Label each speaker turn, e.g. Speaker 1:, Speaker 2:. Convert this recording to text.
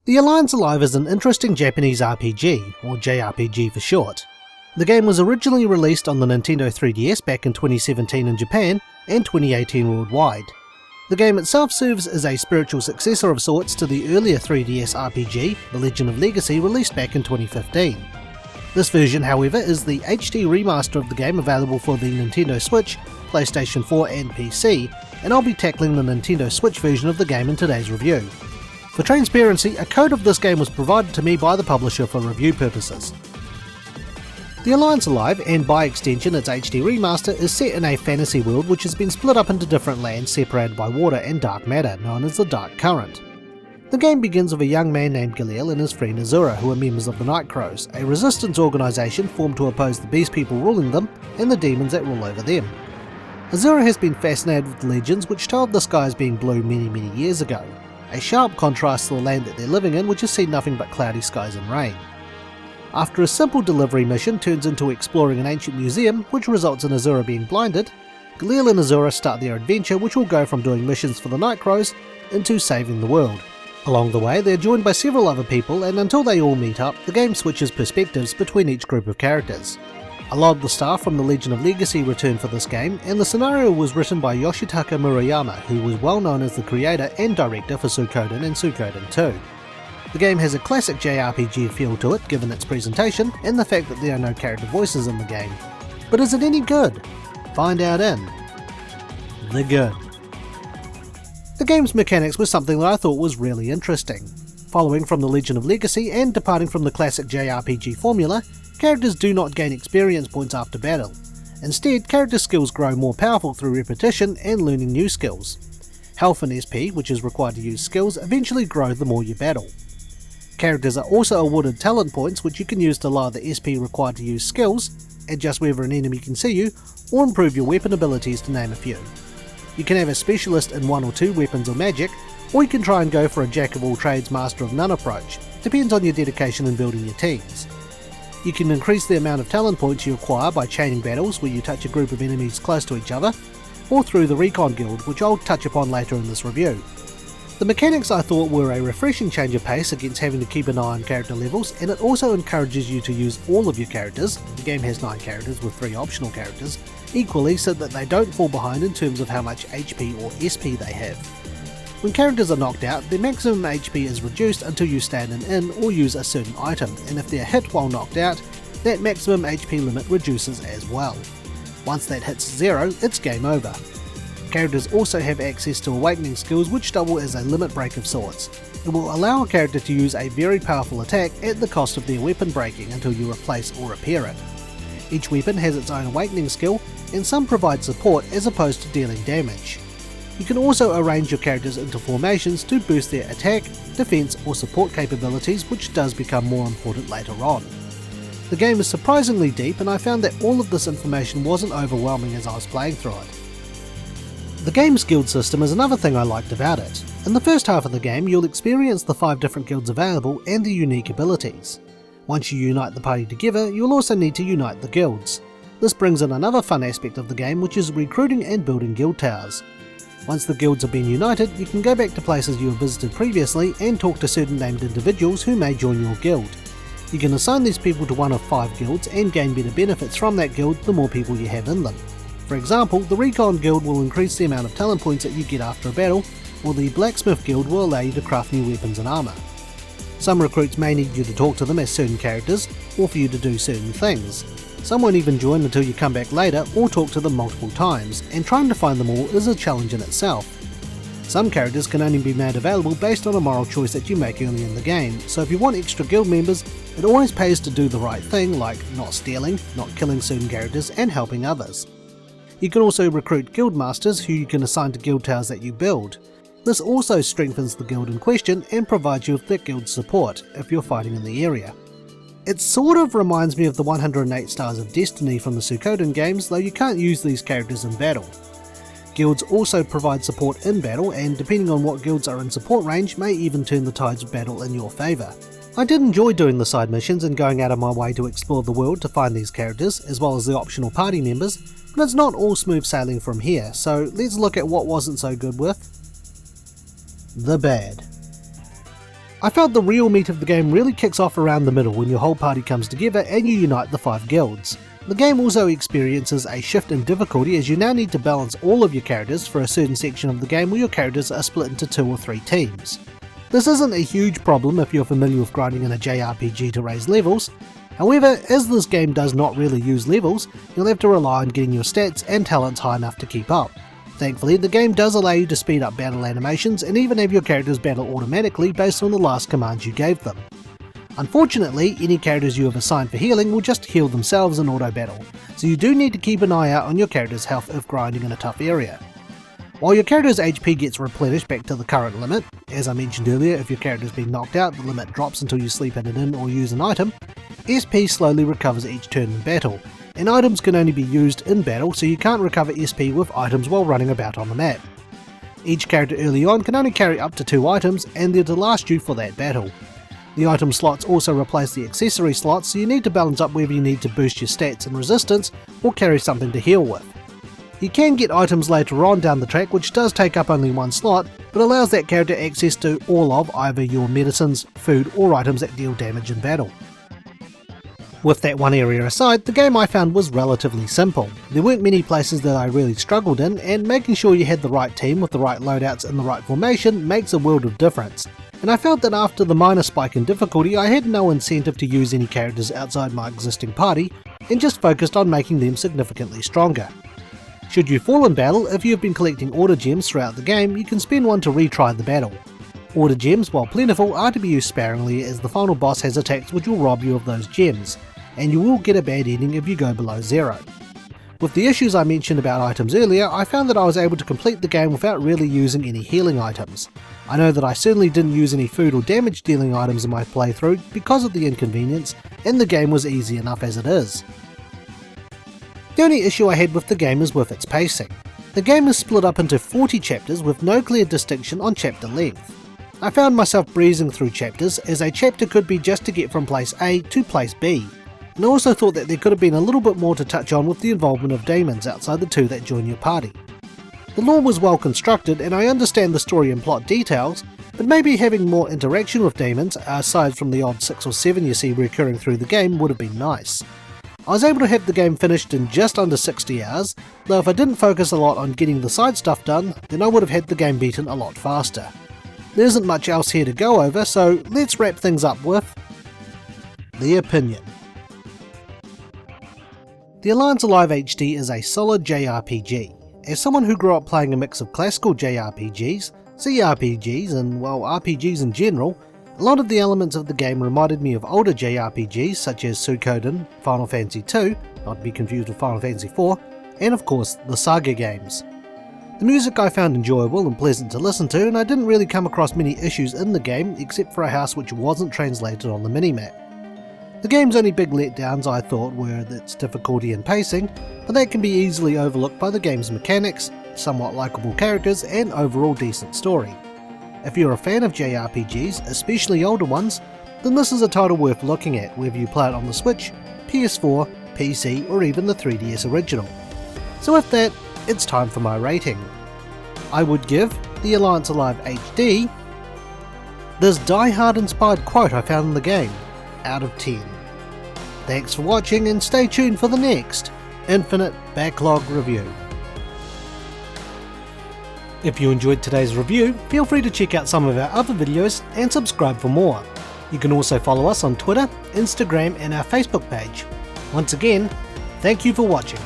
Speaker 1: The Alliance Alive is an interesting Japanese RPG, or JRPG for short. The game was originally released on the Nintendo 3DS back in 2017 in Japan and 2018 worldwide. The game itself serves as a spiritual successor of sorts to the earlier 3DS RPG, The Legend of Legacy, released back in 2015. This version, however, is the HD Remaster of the game available for the Nintendo Switch, PlayStation 4 and PC, and I'll be tackling the Nintendo Switch version of the game in today's review. For transparency, a code of this game was provided to me by the publisher for review purposes. The Alliance Alive, and by extension its HD Remaster, is set in a fantasy world which has been split up into different lands separated by water and dark matter, known as the Dark Current. The game begins with a young man named Galil and his friend Azura, who are members of the Night Crows, a resistance organisation formed to oppose the beast people ruling them and the demons that rule over them. Azura has been fascinated with legends which told the skies being blue many years ago, a sharp contrast to the land that they're living in, which has seen nothing but cloudy skies and rain. After a simple delivery mission turns into exploring an ancient museum, which results in Azura being blinded, Galil and Azura start their adventure, which will go from doing missions for the Night Crows into saving the world. Along the way, they're joined by several other people, and until they all meet up, the game switches perspectives between each group of characters. A lot of the staff from The Legend of Legacy returned for this game, and the scenario was written by Yoshitaka Murayama, who was well known as the creator and director for Suikoden and Suikoden 2. The game has a classic JRPG feel to it given its presentation and the fact that there are no character voices in the game. But is it any good? Find out in The Good. The game's mechanics was something that I thought was really interesting. Following from The Legend of Legacy and departing from the classic JRPG formula, characters do not gain experience points after battle. Instead, character skills grow more powerful through repetition and learning new skills. Health and SP, which is required to use skills, eventually grow the more you battle. Characters are also awarded talent points which you can use to lower the SP required to use skills, adjust whether an enemy can see you, or improve your weapon abilities, to name a few. You can have a specialist in one or two weapons or magic, or you can try and go for a jack of all trades master of none approach. Depends on your dedication in building your teams. You can increase the amount of talent points you acquire by chaining battles where you touch a group of enemies close to each other, or through the Recon Guild, which I'll touch upon later in this review. The mechanics I thought were a refreshing change of pace against having to keep an eye on character levels, and it also encourages you to use all of your characters, the game has 9 characters with 3 optional characters, equally so that they don't fall behind in terms of how much HP or SP they have. When characters are knocked out, their maximum HP is reduced until you stand an inn or use a certain item, and if they're hit while knocked out, that maximum HP limit reduces as well. Once that hits 0, it's game over. Characters also have access to awakening skills which double as a limit break of sorts. It will allow a character to use a very powerful attack at the cost of their weapon breaking until you replace or repair it. Each weapon has its own awakening skill, and some provide support as opposed to dealing damage. You can also arrange your characters into formations to boost their attack, defense or support capabilities, which does become more important later on. The game is surprisingly deep, and I found that all of this information wasn't overwhelming as I was playing through it. The game's guild system is another thing I liked about it. In the first half of the game, you'll experience the 5 different guilds available and their unique abilities. Once you unite the party together, you'll also need to unite the guilds. This brings in another fun aspect of the game, which is recruiting and building guild towers. Once the guilds have been united, you can go back to places you have visited previously and talk to certain named individuals who may join your guild. You can assign these people to one of 5 guilds and gain better benefits from that guild the more people you have in them. For example, the Recon Guild will increase the amount of talent points that you get after a battle, while the Blacksmith Guild will allow you to craft new weapons and armour. Some recruits may need you to talk to them as certain characters, or for you to do certain things. Some won't even join until you come back later or talk to them multiple times, and trying to find them all is a challenge in itself. Some characters can only be made available based on a moral choice that you make early in the game, so if you want extra guild members, it always pays to do the right thing, like not stealing, not killing certain characters, and helping others. You can also recruit guild masters who you can assign to guild towers that you build. This also strengthens the guild in question and provides you with that guild's support if you're fighting in the area. It sort of reminds me of the 108 Stars of Destiny from the Suikoden games, though you can't use these characters in battle. Guilds also provide support in battle, and depending on what guilds are in support range may even turn the tides of battle in your favour. I did enjoy doing the side missions and going out of my way to explore the world to find these characters, as well as the optional party members, but it's not all smooth sailing from here, so let's look at what wasn't so good with the bad. I felt the real meat of the game really kicks off around the middle when your whole party comes together and you unite the 5 guilds. The game also experiences a shift in difficulty as you now need to balance all of your characters for a certain section of the game where your characters are split into 2 or 3 teams. This isn't a huge problem if you're familiar with grinding in a JRPG to raise levels. However, as this game does not really use levels, you'll have to rely on getting your stats and talents high enough to keep up. Thankfully, the game does allow you to speed up battle animations and even have your characters battle automatically based on the last commands you gave them. Unfortunately, any characters you have assigned for healing will just heal themselves in auto battle, so you do need to keep an eye out on your character's health if grinding in a tough area. While your character's HP gets replenished back to the current limit, as I mentioned earlier, if your character's been knocked out, the limit drops until you sleep at it in or use an item, SP slowly recovers each turn in battle, and items can only be used in battle, so you can't recover SP with items while running about on the map. Each character early on can only carry up to 2 items, and they're to last you for that battle. The item slots also replace the accessory slots, so you need to balance up whether you need to boost your stats and resistance or carry something to heal with. You can get items later on down the track which does take up only 1 slot, but allows that character access to all of either your medicines, food or items that deal damage in battle. With that one area aside, the game I found was relatively simple. There weren't many places that I really struggled in, and making sure you had the right team with the right loadouts and the right formation makes a world of difference. And I felt that after the minor spike in difficulty I had no incentive to use any characters outside my existing party, and just focused on making them significantly stronger. Should you fall in battle, if you have been collecting order gems throughout the game, you can spend one to retry the battle. Order gems, while plentiful, are to be used sparingly as the final boss has attacks which will rob you of those gems, and you will get a bad ending if you go below 0. With the issues I mentioned about items earlier, I found that I was able to complete the game without really using any healing items. I know that I certainly didn't use any food or damage dealing items in my playthrough because of the inconvenience, and the game was easy enough as it is. The only issue I had with the game is with its pacing. The game is split up into 40 chapters with no clear distinction on chapter length. I found myself breezing through chapters, as a chapter could be just to get from place A to place B, and I also thought that there could have been a little bit more to touch on with the involvement of demons outside the 2 that join your party. The lore was well constructed and I understand the story and plot details, but maybe having more interaction with demons, aside from the odd 6 or 7 you see recurring through the game, would have been nice. I was able to have the game finished in just under 60 hours, though if I didn't focus a lot on getting the side stuff done, then I would have had the game beaten a lot faster. There isn't much else here to go over, so let's wrap things up with the opinion. The Alliance Alive HD is a solid JRPG. As someone who grew up playing a mix of classical JRPGs, CRPGs and, well, RPGs in general, a lot of the elements of the game reminded me of older JRPGs such as Suikoden, Final Fantasy II, not to be confused with Final Fantasy IV, and of course the Saga games. The music I found enjoyable and pleasant to listen to, and I didn't really come across many issues in the game except for a house which wasn't translated on the minimap. The game's only big letdowns I thought were its difficulty and pacing, but that can be easily overlooked by the game's mechanics, somewhat likeable characters, and overall decent story. If you're a fan of JRPGs, especially older ones, then this is a title worth looking at whether you play it on the Switch, PS4, PC or even the 3DS original. So with that, it's time for my rating. I would give the Alliance Alive HD this die-hard inspired quote I found in the game, out of 10. Thanks for watching and stay tuned for the next Infinite Backlog review. If you enjoyed today's review, feel free to check out some of our other videos and subscribe for more. You can also follow us on Twitter, Instagram and our Facebook page. Once again, thank you for watching.